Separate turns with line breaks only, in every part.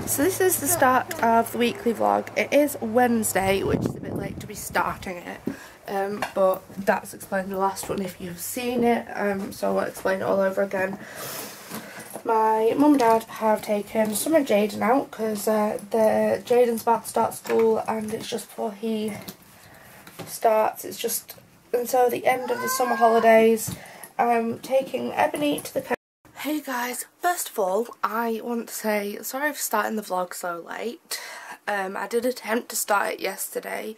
So this is the start of the weekly vlog. It is Wednesday, which is a bit late to be starting it, but that's explained in the last one if you've seen it, so I won't explain it all over again. My mum and dad have taken some of Jaden out because Jaden's about to start school and it's just before he starts. It's just until the end of the summer holidays. I'm taking Ebony to the... Hey guys, first of all, I want to say sorry for starting the vlog so late. I did attempt to start it yesterday,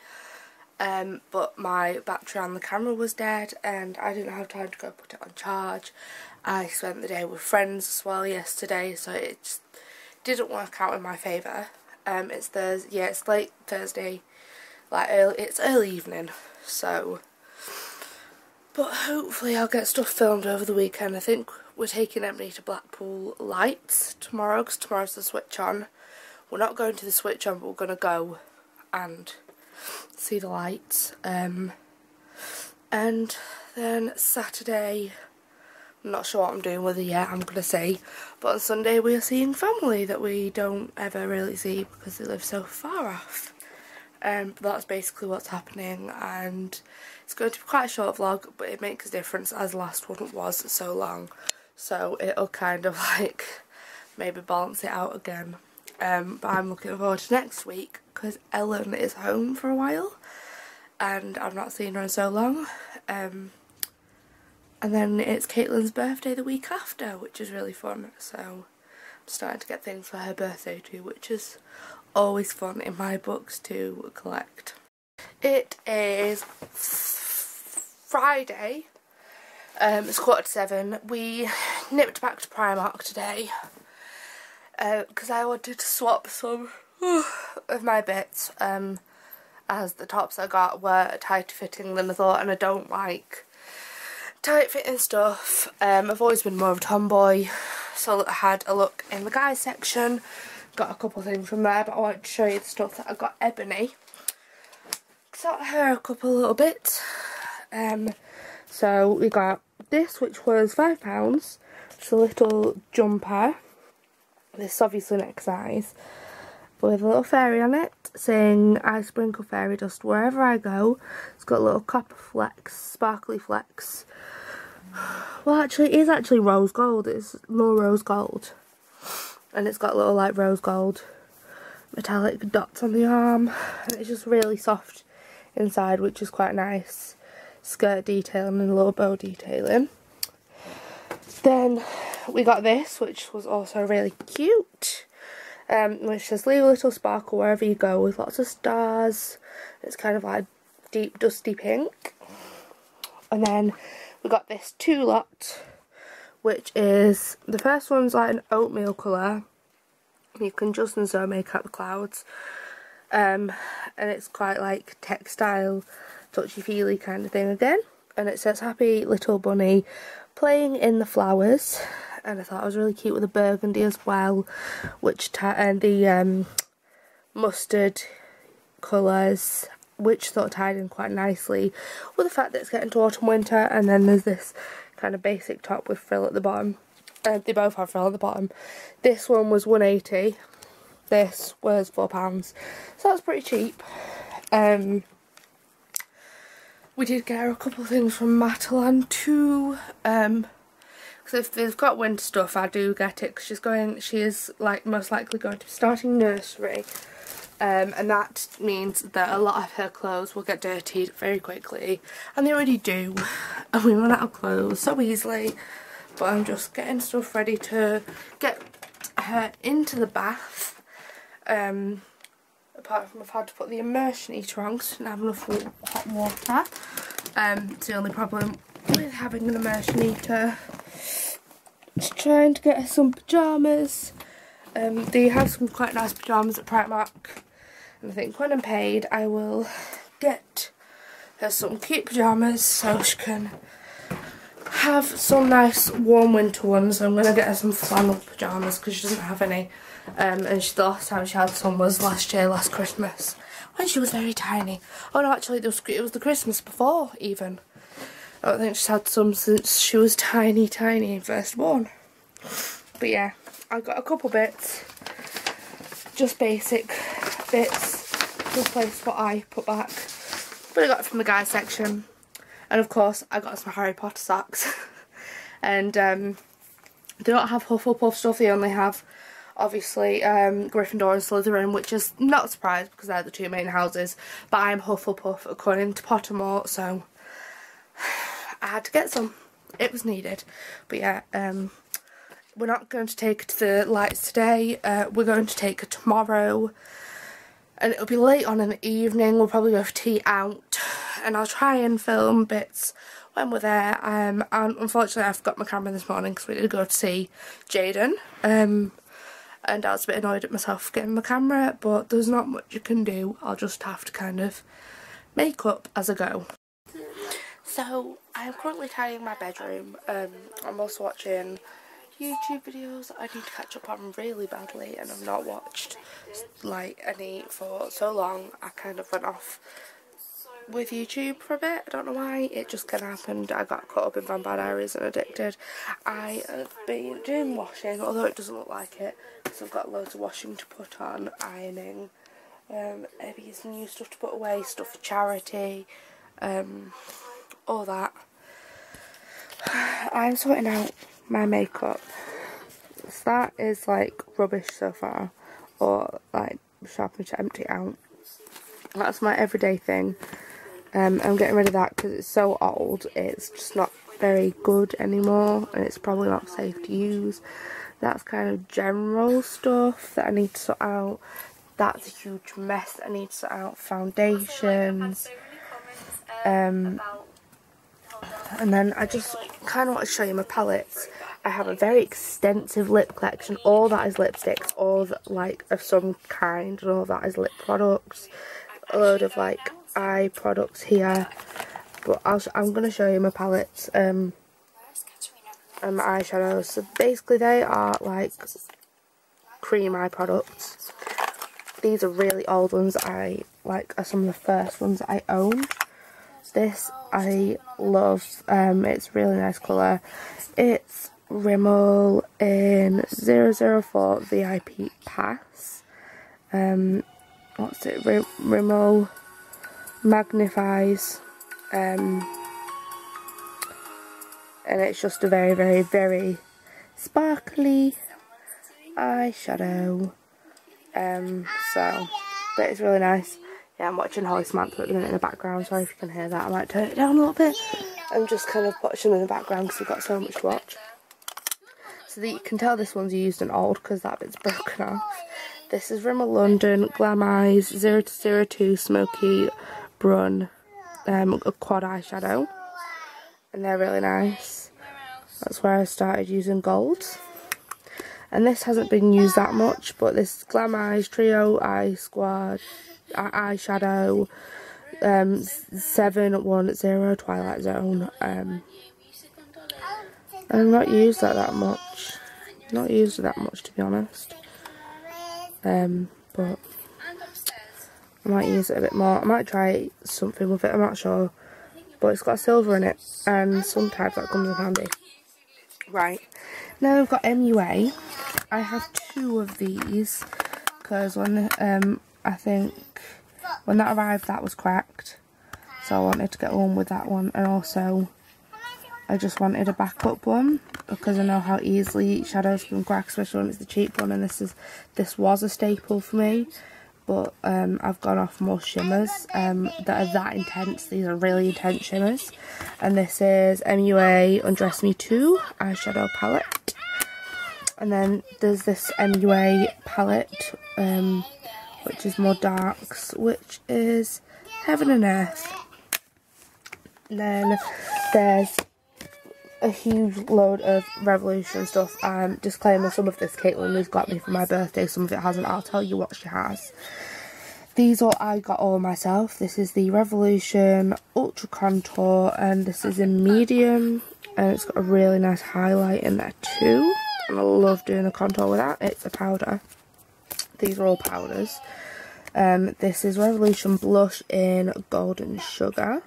but my battery on the camera was dead and I didn't have time to go put it on charge. I spent the day with friends as well yesterday, so it just didn't work out in my favour. It's Thursday, yeah, it's late Thursday, it's early evening, so... But hopefully I'll get stuff filmed over the weekend. I think we're taking Ebony to Blackpool Lights tomorrow because tomorrow's the switch on. We're not going to the switch on, but we're going to go and see the lights. And then Saturday, I'm not sure what I'm doing with it yet, I'm going to see. But on Sunday we are seeing family that we don't ever really see because they live so far off. But that's basically what's happening, and it's going to be quite a short vlog, but it makes a difference as the last one was so long, so it'll kind of like maybe balance it out again. But I'm looking forward to next week because Ellen is home for a while and I've not seen her in so long, and then it's Caitlin's birthday the week after, which is really fun, so I'm starting to get things for her birthday too, which is always fun in my books to collect. It is Friday, it's 6:45. We nipped back to Primark today because I wanted to swap some of my bits, as the tops I got were tighter fitting than I thought, and I don't like tight fitting stuff. I've always been more of a tomboy, so I had a look in the guys section. Got a couple of things from there, but I wanted to show you the stuff that I got Ebony. Got her a couple little bits. So we got this, which was £5. It's a little jumper. This is obviously next size, with a little fairy on it saying I sprinkle fairy dust wherever I go. It's got a little copper flecks, sparkly flecks. Well, actually, it is actually rose gold. It's more rose gold. And it's got little like rose gold metallic dots on the arm, and it's just really soft inside, which is quite nice. Skirt detailing and a little bow detailing. Then we got this, which was also really cute, which says leave a little sparkle wherever you go, with lots of stars. It's kind of like deep dusty pink. And then we got this two lot, which is, the first one's like an oatmeal colour. You can just and so make out the clouds, and it's quite like textile, touchy-feely kind of thing again. And it says happy little bunny playing in the flowers, and I thought it was really cute with the burgundy as well, which and the mustard colours, which sort of tied in quite nicely with the fact that it's getting to autumn winter. And then there's this kind of basic top with frill at the bottom. They both have frill at the bottom. This one was £1.80. This was £4. So that's pretty cheap. We did get her a couple of things from Matalan too. Because if they've got winter stuff, I do get it. Because she is like most likely going to be starting nursery. And that means that a lot of her clothes will get dirtied very quickly, and they already do, and we run out of clothes so easily. But I'm just getting stuff ready to get her into the bath. Apart from I've had to put the immersion heater on because I didn't have enough hot water. It's the only problem with having an immersion heater. Just trying to get her some pyjamas. They have some quite nice pyjamas at Primark. And I think when I'm paid, I will get her some cute pyjamas so she can have some nice warm winter ones. I'm going to get her some flannel pyjamas because she doesn't have any. And the last time she had some was last Christmas, when she was very tiny. Oh no, actually it was the Christmas before even. I don't think she's had some since she was tiny and first born. But yeah, I got a couple bits. just basic bits to replace what I put back. But I got it from the guys section. And of course I got some Harry Potter socks. And they don't have Hufflepuff stuff, they only have obviously Gryffindor and Slytherin, which is not a surprise because they're the two main houses. But I'm Hufflepuff according to Pottermore, so I had to get some. It was needed. But yeah, we're not going to take her to the lights today. We're going to take her tomorrow. And it'll be late on in the evening. We'll probably go for tea out. And I'll try and film bits when we're there. And unfortunately I forgot my camera this morning because we did go to see Jaden. And I was a bit annoyed at myself for getting my camera. But there's not much you can do. I'll just have to kind of make up as I go. So I am currently tidying my bedroom. I'm also watching YouTube videos that I need to catch up on really badly, and I've not watched like any for so long. I kind of went off with YouTube for a bit. I don't know why, it just kind of happened. I got caught up in Vampire Diaries and addicted. I have been doing washing, although it doesn't look like it because I've got loads of washing to put on, ironing, maybe some new stuff to put away, stuff for charity, all that. I'm sorting out my makeup. So that is like rubbish so far, or like sharpening to empty out. That's my everyday thing. I'm getting rid of that because it's so old. It's just not very good anymore, and it's probably not safe to use. That's kind of general stuff that I need to sort out. That's a huge mess that I need to sort out. Foundations. And then I just kind of want to show you my palettes. I have a very extensive lip collection. All that is lipsticks, all that, like of some kind, and all that is lip products. A load of like eye products here. But I'm going to show you my palettes and my eyeshadows. So basically they are like cream eye products. These are really old ones that I like, are some of the first ones that I own. This I love. It's a really nice colour. It's Rimmel in 004 VIP Pass. What's it? Rimmel Magnifies. And it's just a very, very, very sparkly eyeshadow. But it's really nice. Yeah, I'm watching Holly Samantha at the minute in the background. Sorry if you can hear that. I might turn it down a little bit. I'm just kind of watching in the background because we've got so much to watch. So that you can tell this one's used and old because that bit's broken off. This is Rimmel London Glam Eyes 002 Smoky Brun a quad eyeshadow. And they're really nice. That's where I started using golds. And this hasn't been used that much, but this Glam Eyes Trio Eye Squad eyeshadow 710 Twilight Zone. I've not used that much. Not used it that much, to be honest. But I might use it a bit more. I might try something with it, I'm not sure. But it's got silver in it, and sometimes that comes in handy. Right, now I've got MUA. I have 2 of these because when I think when that arrived that was cracked, so I wanted to get one with that one, and also I just wanted a backup one because I know how easily shadows can crack, especially when it's the cheap one, and this was a staple for me. But I've gone off more shimmers that are that intense. These are really intense shimmers. And this is MUA Undress Me 2 eyeshadow palette. And then there's this MUA palette, which is more darks, which is Heaven and Earth. And then there's a huge load of Revolution stuff. Disclaimer, some of this Caitlin has got me for my birthday, some of it hasn't. I'll tell you what she has. These all I got all myself. This is the Revolution Ultra Contour, and this is in medium, and it's got a really nice highlight in there too. And I love doing a contour with that. It's a powder. These are all powders. This is Revolution Blush in Golden Sugar.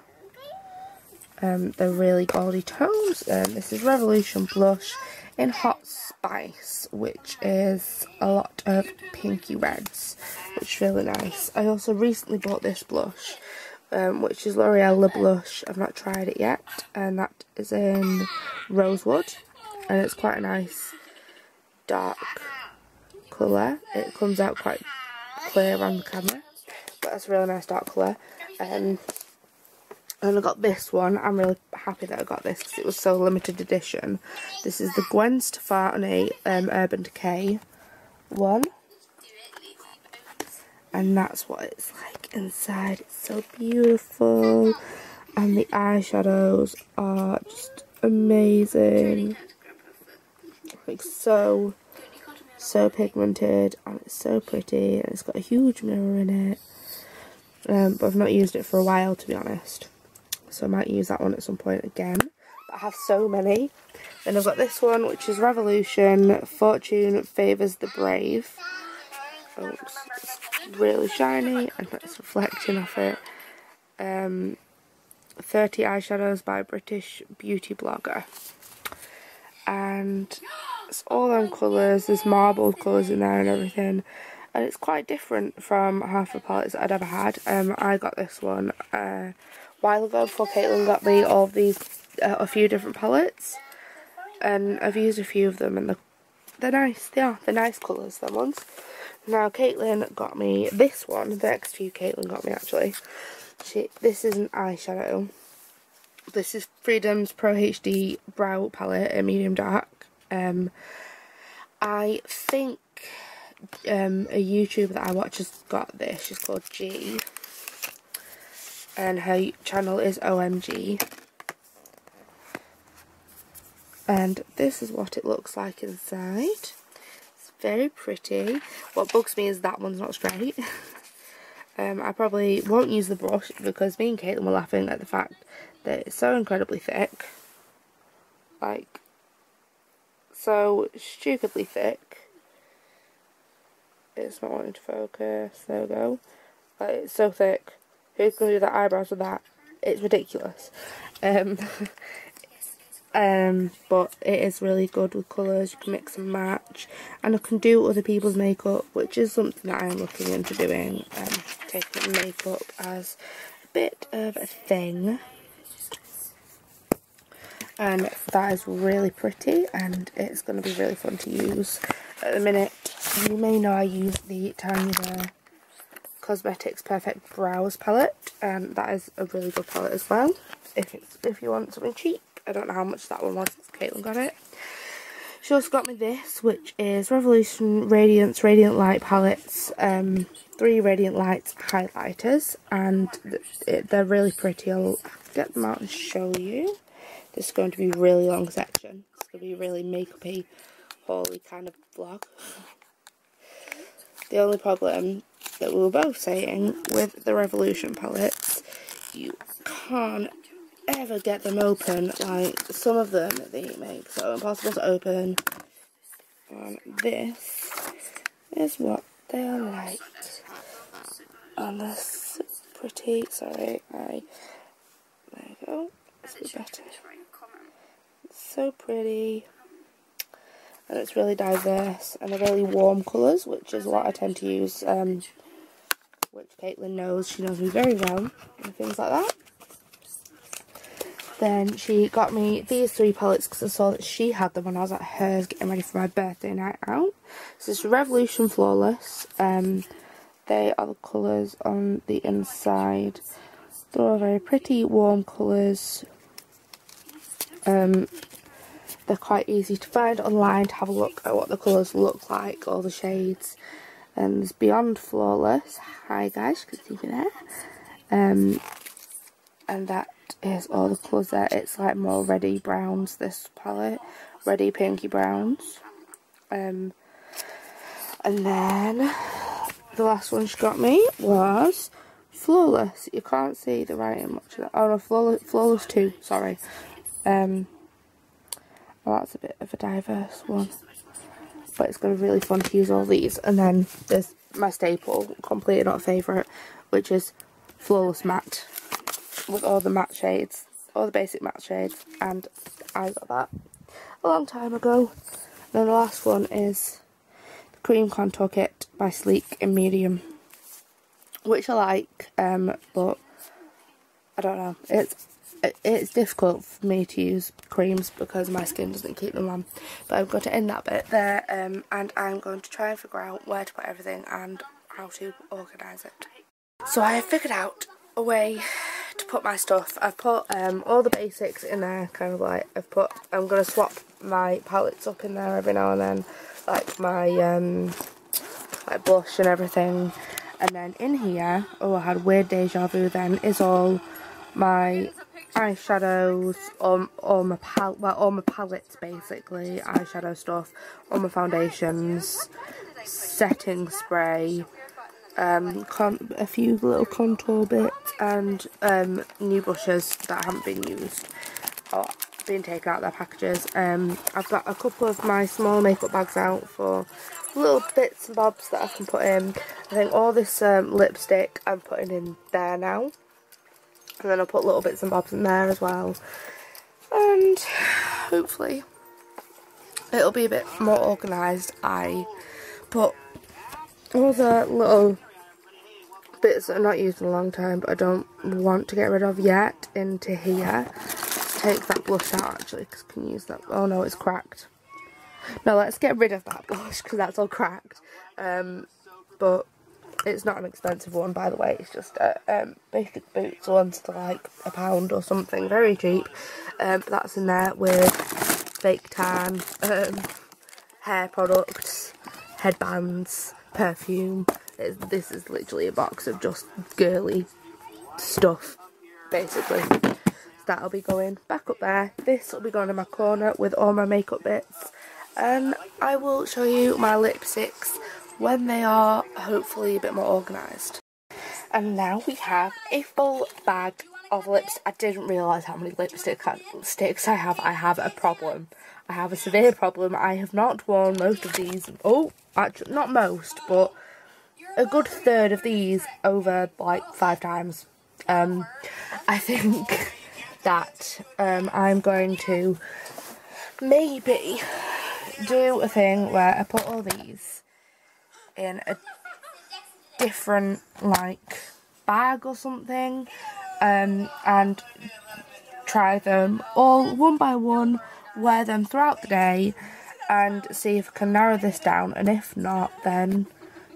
They're really goldy tones. This is Revolution Blush in Hot Spice, which is a lot of pinky reds, which is really nice. I also recently bought this blush, which is L'Oreal Le Blush. I've not tried it yet, and that is in Rosewood, and it's quite a nice dark colour. It comes out quite clear on the camera, but that's a really nice dark colour. And I got this one. I'm really happy that I got this because it was so limited edition. This is the Gwen Stefani Urban Decay one, and that's what it's like inside. It's so beautiful, and the eyeshadows are just amazing. Like so pigmented, and it's so pretty, and it's got a huge mirror in it. But I've not used it for a while, to be honest, so I might use that one at some point again. But I have so many. Then I've got this one, which is Revolution Fortune Favours the Brave. Oh, it's really shiny, and that's a reflection of it. 30 eyeshadows by a British beauty blogger, and it's all them colours. There's marbled colours in there and everything, and it's quite different from half the palettes that I'd ever had. I got this one a while ago before Caitlin got me all of these, a few different palettes, and I've used a few of them, and they're nice. They're nice colours, them ones. Now Caitlin got me this one. The next few Caitlin got me actually. This is an eyeshadow. This is Freedom's Pro HD Brow Palette in medium dark. I think a YouTuber that I watch has got this. She's called G, and her channel is OMG. And this is what it looks like inside. It's very pretty. What bugs me is that one's not straight. I probably won't use the brush because me and Caitlin were laughing at the fact that it's so incredibly thick. Like, so stupidly thick. It's not wanting to focus. There we go. Like, it's so thick. Who's going to do the eyebrows with that? It's ridiculous. But it is really good with colours. You can mix and match, and I can do other people's makeup, which is something that I am looking into doing. Taking makeup as a bit of a thing, and that is really pretty, and it's going to be really fun to use. At the minute, you may know I use the Tanya Cosmetics Perfect Brows palette, and that is a really good palette as well. If you want something cheap. I don't know how much that one was since Caitlin got it. She also got me this, which is Revolution Radiance Radiant Light Palettes. 3 Radiant Lights highlighters, and they're really pretty. I'll get them out and show you. This is going to be a really long section. It's going to be a really make-up-y, hauly kind of vlog. The only problem that we were both saying with the Revolution palettes, you can't ever get them open. Like, some of them they make so impossible to open, and this is what they are like, and they're so pretty. Sorry, there you go. This will be better. It's so pretty, and it's really diverse, and they're really warm colours, which is what I tend to use, which Caitlin knows. She knows me very well, and things like that. Then she got me these 3 palettes because I saw that she had them when I was at hers getting ready for my birthday night out. So this is Revolution Flawless. They are the colours on the inside. They're all very pretty, warm colours. They're quite easy to find online to have a look at what the colours look like, all the shades. And there's Beyond Flawless. Hi guys, you can see me there. And that is all the colours there. It's like more reddy browns, this palette. Reddy pinky browns. And then the last one she got me was Flawless. You can't see the writing much of that. Oh no, Flawless 2, sorry. Well, that's a bit of a diverse one, but it's going to be really fun to use all these. And then there's my staple, completely not a favourite, which is Flawless Matte, with all the matte shades, all the basic matte shades, and I got that. a long time ago. And then the last one is the Cream Contour Kit by Sleek in medium, which I like, but I don't know, it's difficult for me to use creams because my skin doesn't keep them on. But I'm going to end that bit there, and I'm going to try and figure out where to put everything and how to organise it. So I have figured out a way to put my stuff. I've put all the basics in there, kind of like I'm going to swap my palettes up in there every now and then, like my like blush and everything. And then in here, oh, I had weird deja vu then, is all my eyeshadows, all my palettes basically, eyeshadow stuff, all my foundations, setting spray, a few little contour bits, and new brushes that haven't been used or been taken out of their packages. I've got a couple of my small makeup bags out for little bits and bobs that I can put in. I think all this lipstick I'm putting in there now, and then I'll put little bits and bobs in there as well, and hopefully it'll be a bit more organised. I put all the little bits that I've not used in a long time but I don't want to get rid of yet into here. Let's take that blush out actually, because I can use that. Oh no, it's cracked. No, let's get rid of that blush because that's all cracked. But it's not an expensive one, by the way. It's just a basic Boots one's to like £1 or something, very cheap. But that's in there with fake tan, hair products, headbands, perfume. This is literally a box of just girly stuff, basically. So that'll be going back up there. This will be going in my corner with all my makeup bits. And I will show you my lipsticks when they are hopefully a bit more organised. And now we have a full bag of lips. I didn't realise how many lipsticks I have. I have a problem. I have a severe problem. I have not worn most of these. Oh, actually, not most, but a good third of these over like 5 times. I think that I'm going to maybe do a thing where I put all these in a different like bag or something, and try them all one by one, wear them throughout the day, and see if I can narrow this down, and if not, then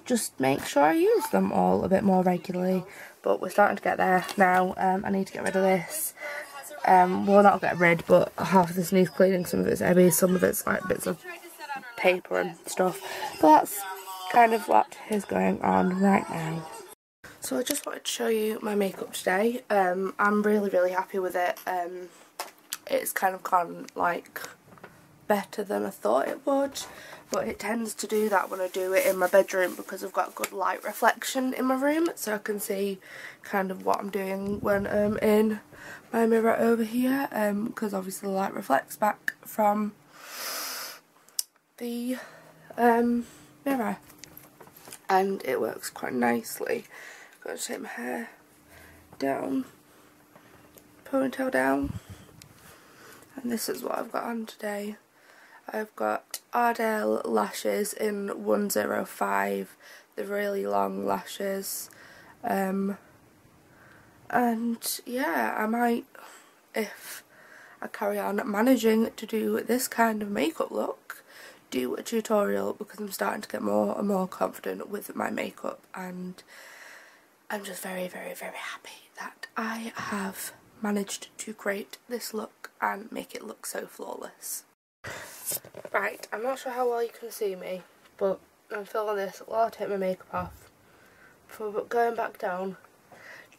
just make sure I use them all a bit more regularly. But we're starting to get there now. I need to get rid of this. Well, not get rid, but half of this needs cleaning. Some of it's heavy, some of it's like bits of paper and stuff. But that's kind of what is going on right now. So I just wanted to show you my makeup today. I'm really happy with it. It's kind of gone like better than I thought it would, but it tends to do that when I do it in my bedroom because I've got good light reflection in my room, so I can see kind of what I'm doing when I'm in my mirror over here, because obviously the light reflects back from the mirror, and it works quite nicely. I've got to take my hair down, ponytail down, and this is what I've got on today. I've got Ardell lashes in 105, the really long lashes, and yeah, I might, if I carry on managing to do this kind of makeup look, do a tutorial, because I'm starting to get more and more confident with my makeup, and I'm just very happy that I have managed to create this look and make it look so flawless. Right, I'm not sure how well you can see me, but I'm filming this while I take my makeup off before going back down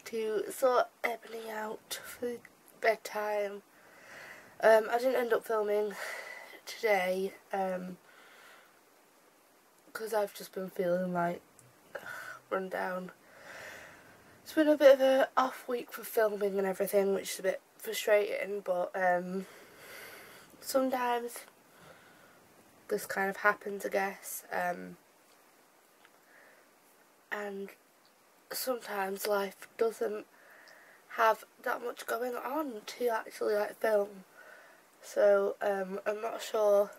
to sort Ebony out for bedtime. I didn't end up filming today because I've just been feeling like run down. It's been a bit of an off week for filming and everything, which is a bit frustrating, but sometimes this kind of happens, I guess, and sometimes life doesn't have that much going on to actually like film, So I'm not sure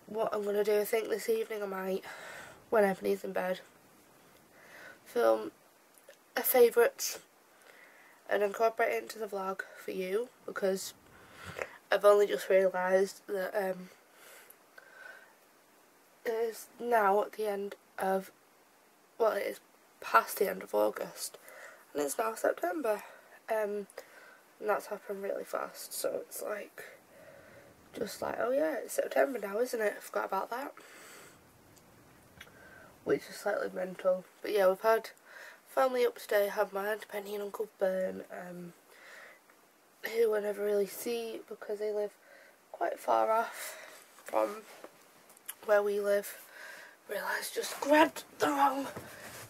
what I'm going to do. I think this evening I might, when Ebony's in bed, film a favourites and incorporate it into the vlog for you, because I've only just realised that it is now at the end of, well, it is past the end of August and it's now September, and that's happened really fast, so it's like, just like, oh yeah, it's September now, isn't it? I forgot about that, which is slightly mental. But yeah, we've had family up today. Had my Aunt Penny and Uncle Bern, who I never really see because they live quite far off from where we live. Realised just grabbed the wrong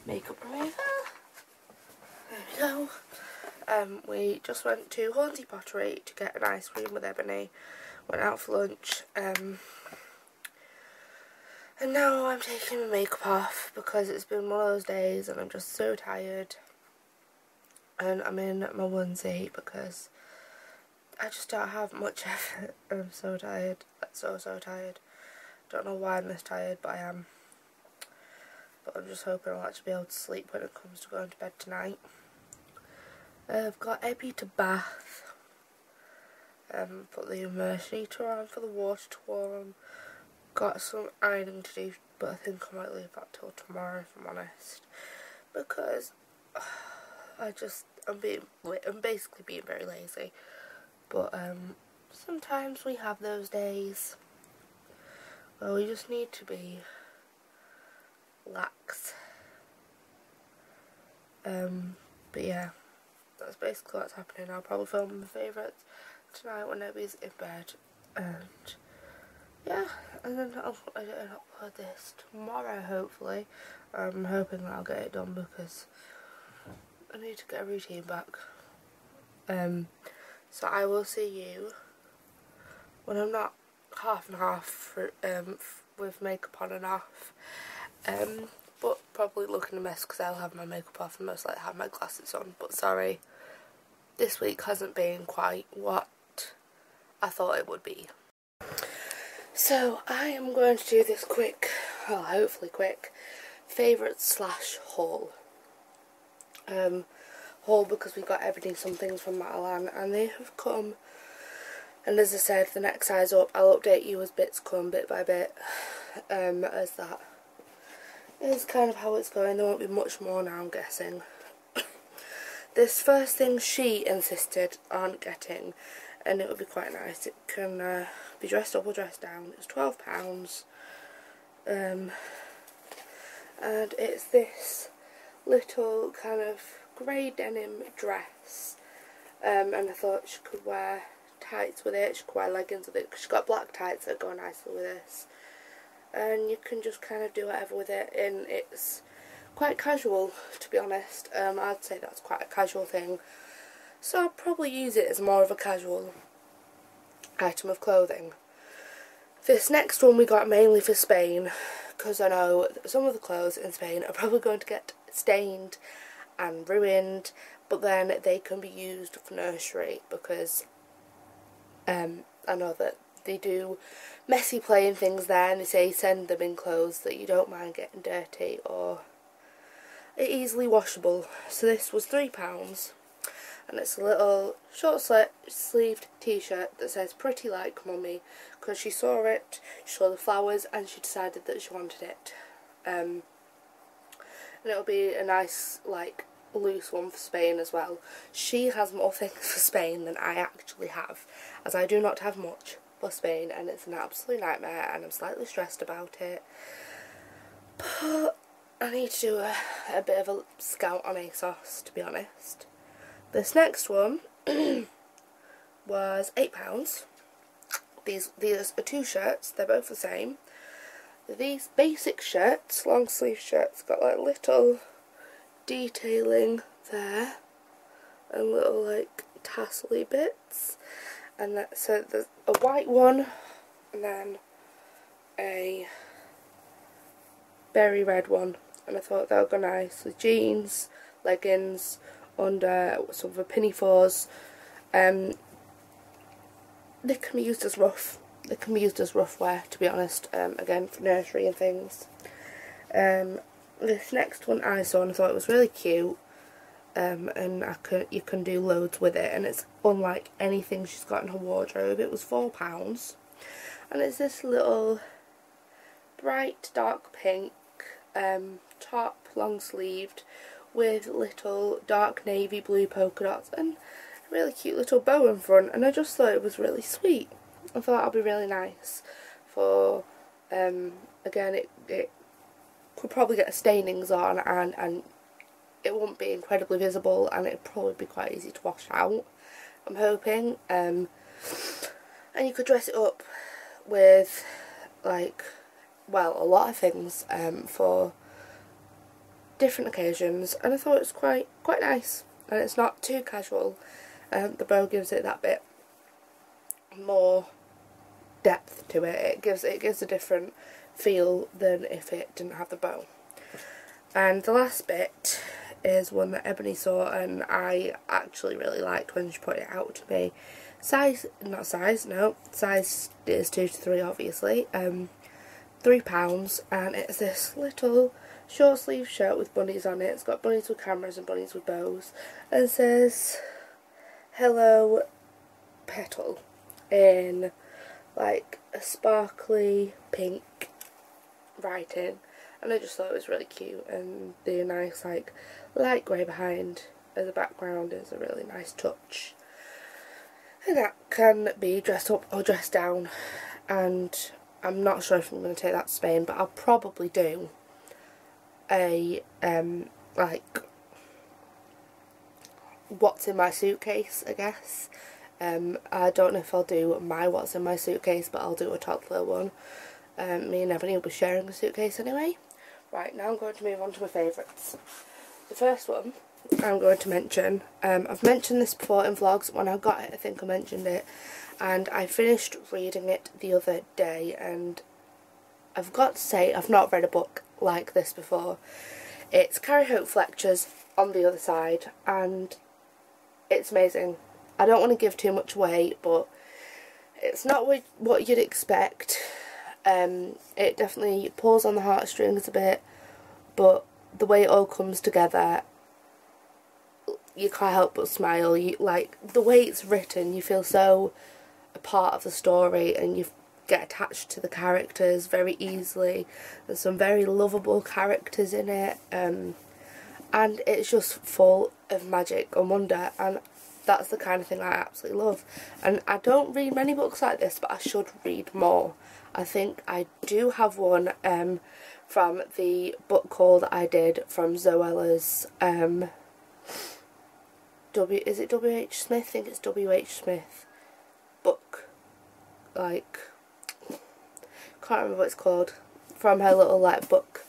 makeup remover. There we go. We just went to Hornsey Pottery to get an ice cream with Ebony. Went out for lunch. And now I'm taking my makeup off because it's been one of those days and I'm just so tired. And I'm in my onesie because I just don't have much effort. I'm so tired. So tired. Don't know why I'm this tired, but I am. But I'm just hoping I'll actually be able to sleep when it comes to going to bed tonight. I've got Ebby to bath. Put the immersion heater on for the water to warm. Got some ironing to do, but I think I might leave that till tomorrow if I'm honest. Because I'm basically being very lazy. But sometimes we have those days where we just need to be lax. But yeah, that's basically what's happening. I'll probably film my favourites tonight when Ebby's in bed, and yeah, and then I'll upload this tomorrow hopefully. I'm hoping that I'll get it done because I need to get a routine back. So I will see you when I'm not half and half with makeup on and off. But probably looking a mess because I'll have my makeup off and most likely have my glasses on. But sorry, this week hasn't been quite what I thought it would be. So I am going to do this quick, well hopefully quick, favourites / haul. Haul because we got Ebony some things from Matalan and they have come, and as I said, the next size up I'll update you as bits come bit by bit, as that is kind of how it's going. There won't be much more now, I'm guessing. This first thing she insisted on getting, and it would be quite nice. It can be dressed up or dressed down. It's £12, and it's this little kind of grey denim dress, and I thought she could wear tights with it, she could wear leggings with it, because she's got black tights that go nicely with this, and you can just kind of do whatever with it, and it's quite casual, to be honest. I'd say that's quite a casual thing, so I'll probably use it as more of a casual item of clothing. This next one we got mainly for Spain, because I know that some of the clothes in Spain are probably going to get stained and ruined, but then they can be used for nursery, because I know that they do messy play and things there, and they say send them in clothes that you don't mind getting dirty or are easily washable. So this was £3, and it's a little short sleeved t-shirt that says pretty like mummy, because she saw it, she saw the flowers and she decided that she wanted it. And it'll be a nice like loose one for Spain as well. She has more things for Spain than I actually have, as I do not have much for Spain, and it's an absolute nightmare and I'm slightly stressed about it. But I need to do a bit of a scout on ASOS, to be honest. This next one was £8. These are two shirts, they're both the same. These basic shirts, long sleeve shirts, got like little detailing there and little like tassely bits, and so there's a white one and then a berry red one, and I thought that would go nice with jeans, leggings, under some of the pinafores. they can be used as rough. They can be used as rough wear, to be honest, again, for nursery and things. This next one I saw and I thought it was really cute, and you can do loads with it, and it's unlike anything she's got in her wardrobe. It was £4, and it's this little bright dark pink top, long sleeved, with little dark navy blue polka dots and a really cute little bow in front, and I just thought it was really sweet. I thought it'd be really nice for, again, it could probably get stainings on, and it won't be incredibly visible, and it'd probably be quite easy to wash out, I'm hoping. And you could dress it up with, like, well, a lot of things for different occasions, and I thought it was quite nice, and it's not too casual. The bow gives it that bit more depth to it. It gives a different feel than if it didn't have the bow. And the last bit is one that Ebony saw, and I actually really liked when she put it out to me. Size is 2 to 3 obviously. £3, and it's this little short sleeve shirt with bunnies on it. It's got bunnies with cameras and bunnies with bows, and it says "Hello Petal" in like a sparkly pink writing, and I just thought it was really cute, and the nice like light grey behind as a background is a really nice touch. And that can be dressed up or dressed down, and I'm not sure if I'm going to take that to Spain, but I'll probably do a like what's in my suitcase, I guess. I don't know if I'll do my what's in my suitcase, but I'll do a toddler one. Me and Ebony will be sharing a suitcase anyway. Right, now I'm going to move on to my favourites. The first one I'm going to mention, I've mentioned this before in vlogs. When I got it, I think I mentioned it, and I finished reading it the other day, and I've got to say I've not read a book like this before. It's Carrie Hope Fletcher's On the Other Side, and it's amazing. I don't want to give too much away, but it's not what you'd expect. It definitely pulls on the heartstrings a bit, but the way it all comes together, you can't help but smile. Like, the way it's written, you feel so a part of the story, and you get attached to the characters very easily. There's some very lovable characters in it, and it's just full of magic and wonder, and that's the kind of thing I absolutely love. And I don't read many books like this, but I should read more. I think I do have one from the book haul that I did from Zoella's is it W.H. Smith? I think it's W.H. Smith book, like, can't remember what it's called, from her little like book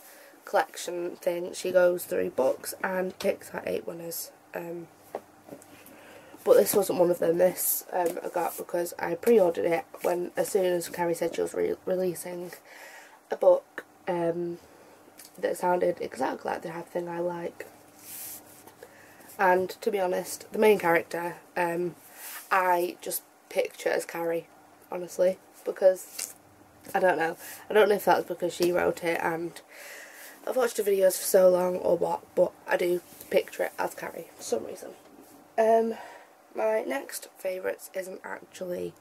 collection thing. She goes through books and picks out 8 winners, but this wasn't one of them. This I got because I pre-ordered it as soon as Carrie said she was releasing a book that sounded exactly like the type of thing I like. And to be honest, the main character, I just picture as Carrie, honestly, because I don't know if that's because she wrote it and I've watched the videos for so long or what, but I do picture it as Carrie for some reason. My next favourites isn't actually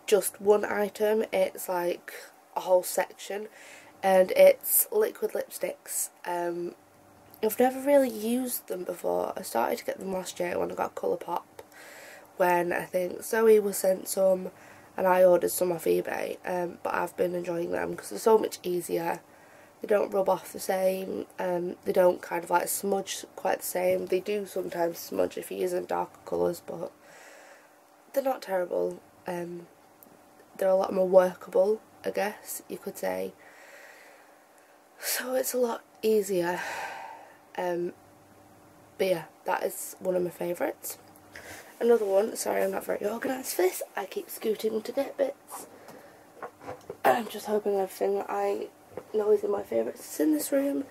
just one item, it's like a whole section, and it's liquid lipsticks. I've never really used them before. I started to get them last year when I got Colourpop, when I think Zoe was sent some and I ordered some off eBay, but I've been enjoying them because they're so much easier. They don't rub off the same, they don't kind of like smudge quite the same. They do sometimes smudge if you're using darker colours, but they're not terrible. They're a lot more workable, I guess you could say. So it's a lot easier. But yeah, that is one of my favourites. Another one, sorry I'm not very organised for this, I keep scooting to get bits. I'm just hoping everything that I know is in my favourites is in this room,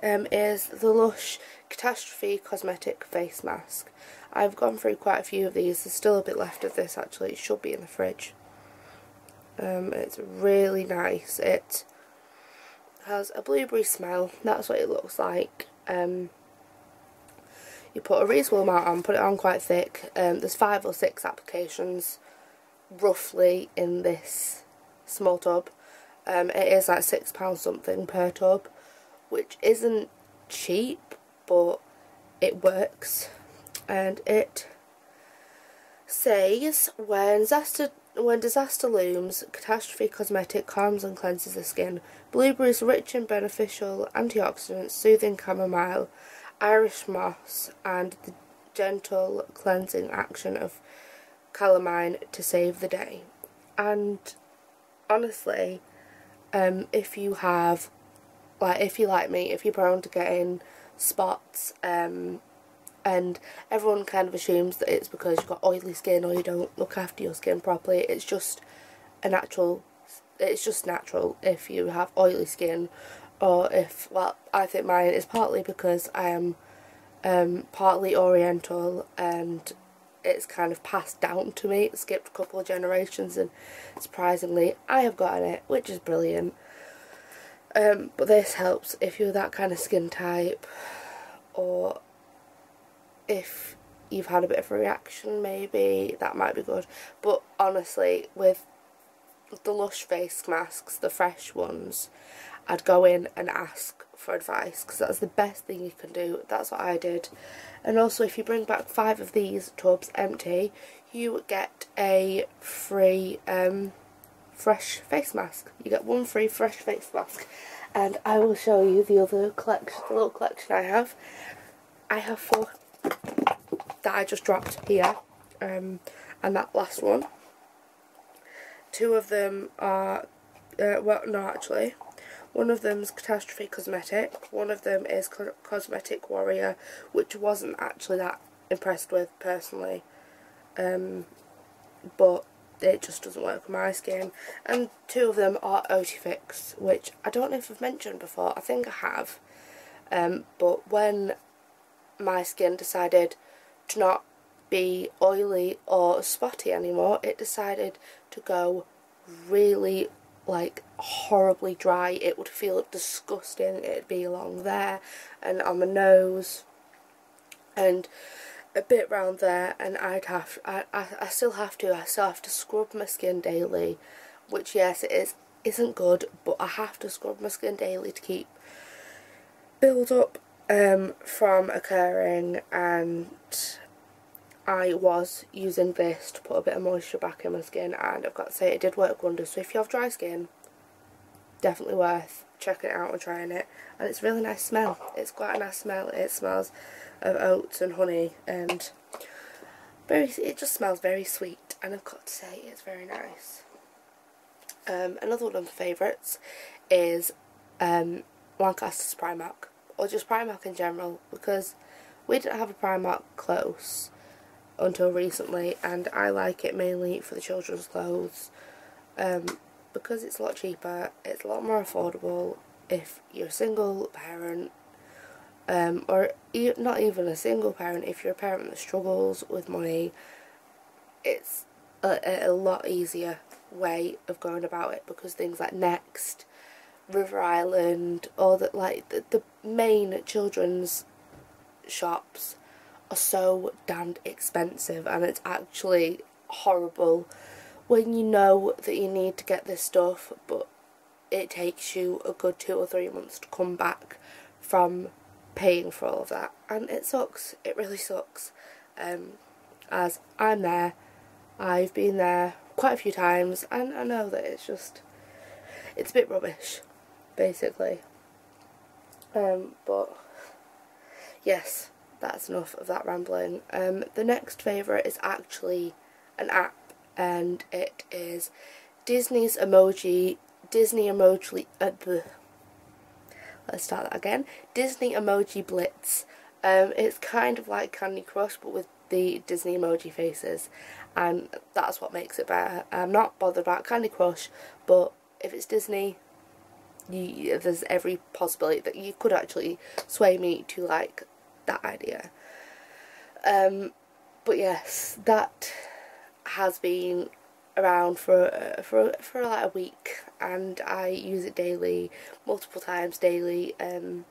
is the Lush Catastrophe Cosmetic Face Mask. I've gone through quite a few of these. There's still a bit left of this actually. It should be in the fridge. It's really nice. It has a blueberry smell. That's what it looks like. You put a reasonable amount on, put it on quite thick. There's 5 or 6 applications roughly in this small tub. It is like £6 something per tub, which isn't cheap, but it works. And it says, when disaster looms, Catastrophe Cosmetic calms and cleanses the skin. Blueberries rich in beneficial antioxidants, soothing chamomile, Irish moss, and the gentle cleansing action of calamine to save the day. And honestly, if you have, like, if you like me, if you're prone to getting spots, and everyone kind of assumes that it's because you've got oily skin or you don't look after your skin properly. It's just natural if you have oily skin, or if, well, I think mine is partly because I am partly Oriental and it's kind of passed down to me. It skipped a couple of generations and surprisingly I have gotten it, which is brilliant. But this helps if you're that kind of skin type, or if you've had a bit of a reaction, maybe that might be good. But honestly, with the Lush face masks, the fresh ones, I'd go in and ask for advice, because that's the best thing you can do. That's what I did. And also, if you bring back 5 of these tubs empty, you get a free fresh face mask. You get 1 free fresh face mask. And I will show you the other collection, the little collection I have. I have 4 that I just dropped here, and that last one. 2 of them are, well, no, actually, one of them's Catastrophe Cosmetic, one of them is Cosmetic Warrior, which wasn't actually that impressed with personally, but it just doesn't work with my skin. And 2 of them are Otifix, which I don't know if I've mentioned before. I think I have, but when my skin decided to not be oily or spotty anymore, it decided to go really, like, horribly dry. It would feel disgusting. It'd be along there and on my nose and a bit round there, and I still have to scrub my skin daily, which, yes, isn't good, but I have to scrub my skin daily to keep build up from occurring. And I was using this to put a bit of moisture back in my skin, and I've got to say it did work wonders. So if you have dry skin, definitely worth checking it out and trying it. And it's a really nice smell. It's quite a nice smell. It smells of oats and honey, and it just smells very sweet, and I've got to say it's very nice. Another one of my favourites is Lancaster's Primark, or just Primark in general, because we didn't have a Primark close until recently, and I like it mainly for the children's clothes, because it's a lot cheaper, it's a lot more affordable if you're a single parent, or not even a single parent, if you're a parent that struggles with money. It's a lot easier way of going about it, because things like Next, River Island, or the main children's shops are so damned expensive, and it's actually horrible when you know that you need to get this stuff, but it takes you a good 2 or 3 months to come back from paying for all of that, and it sucks. It really sucks. As I'm there, I've been there quite a few times, and I know that it's a bit rubbish, basically. But yes, that's enough of that rambling. The next favourite is actually an app, and it is Disney Emoji Blitz. It's kind of like Candy Crush, but with the Disney emoji faces, and that's what makes it better. I'm not bothered about Candy Crush, but if it's Disney, there's every possibility that you could actually sway me to like that idea. But yes, that has been around for like a week, and I use it daily, multiple times daily, and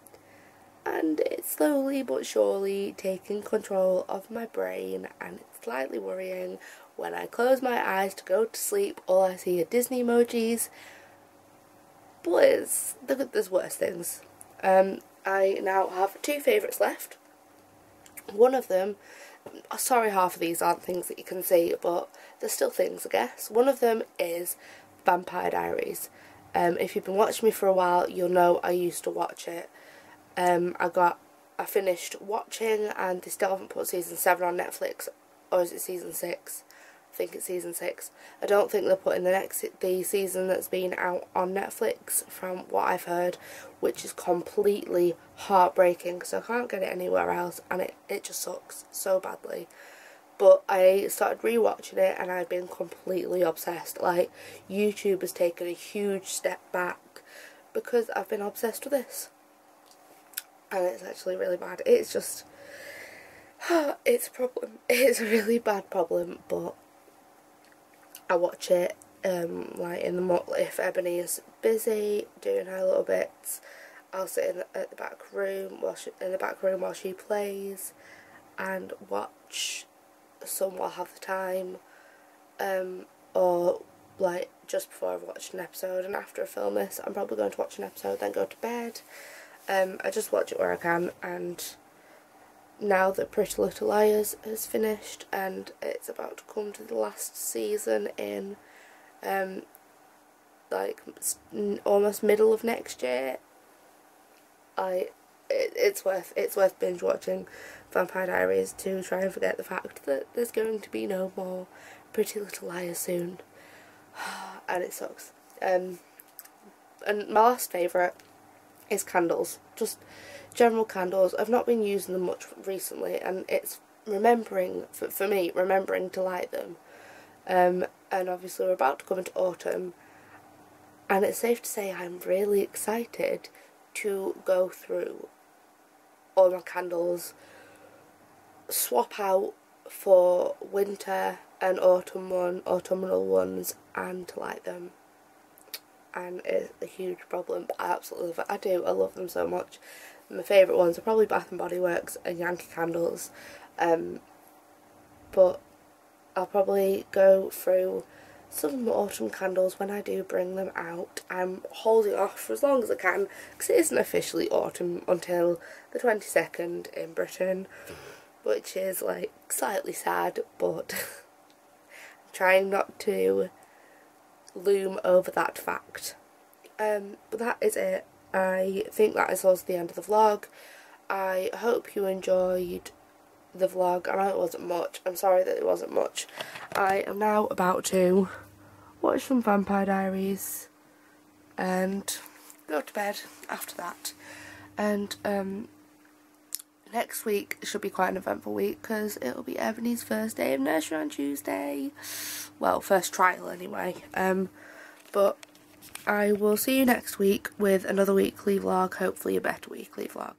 it's slowly but surely taking control of my brain, and it's slightly worrying. When I close my eyes to go to sleep, all I see are Disney emojis, but there's worse things. I now have 2 favourites left. One of them, sorry half of these aren't things that you can see, but they're still things, I guess. One of them is Vampire Diaries. If you've been watching me for a while, you'll know I used to watch it. I finished watching, and they still haven't put season 7 on Netflix, or is it season 6? I think it's season 6. I don't think they're putting the season that's been out on Netflix, from what I've heard, which is completely heartbreaking because I can't get it anywhere else, and it just sucks so badly. But I started rewatching it, and I've been completely obsessed. Like, YouTube has taken a huge step back because I've been obsessed with this, and it's actually really bad. It's just, it's a problem. It's a really bad problem, but I watch it like in the morning. If Ebony is busy doing her little bits, I'll sit at the back room while she plays, and watch some while I have the time, or like just before I've watched an episode, and after I film this I'm probably going to watch an episode, then go to bed. I just watch it where I can, and now that Pretty Little Liars has finished and it's about to come to the last season in like almost middle of next year, it's worth binge watching Vampire Diaries to try and forget the fact that there's going to be no more Pretty Little Liars soon, and it sucks. And my last favourite is candles, just general candles. I've not been using them much recently, and it's remembering, for me, remembering to light them. And obviously we're about to come into autumn, and it's safe to say I'm really excited to go through all my candles, swap out for winter and autumnal ones, and to light them. And it's a huge problem, but I absolutely love it. I love them so much. My favourite ones are probably Bath and Body Works and Yankee Candles, but I'll probably go through some of my autumn candles when I do bring them out. I'm holding off for as long as I can because it isn't officially autumn until the 22nd in Britain, which is like slightly sad, but I'm trying not to loom over that fact. But that is it. I think that is also the end of the vlog. I hope you enjoyed the vlog. I know it wasn't much. I'm sorry that it wasn't much. I am now about to watch some Vampire Diaries and go to bed after that. And next week should be quite an eventful week because it'll be Ebony's first day of nursery on Tuesday. Well, first trial anyway. But I will see you next week with another weekly vlog, hopefully a better weekly vlog.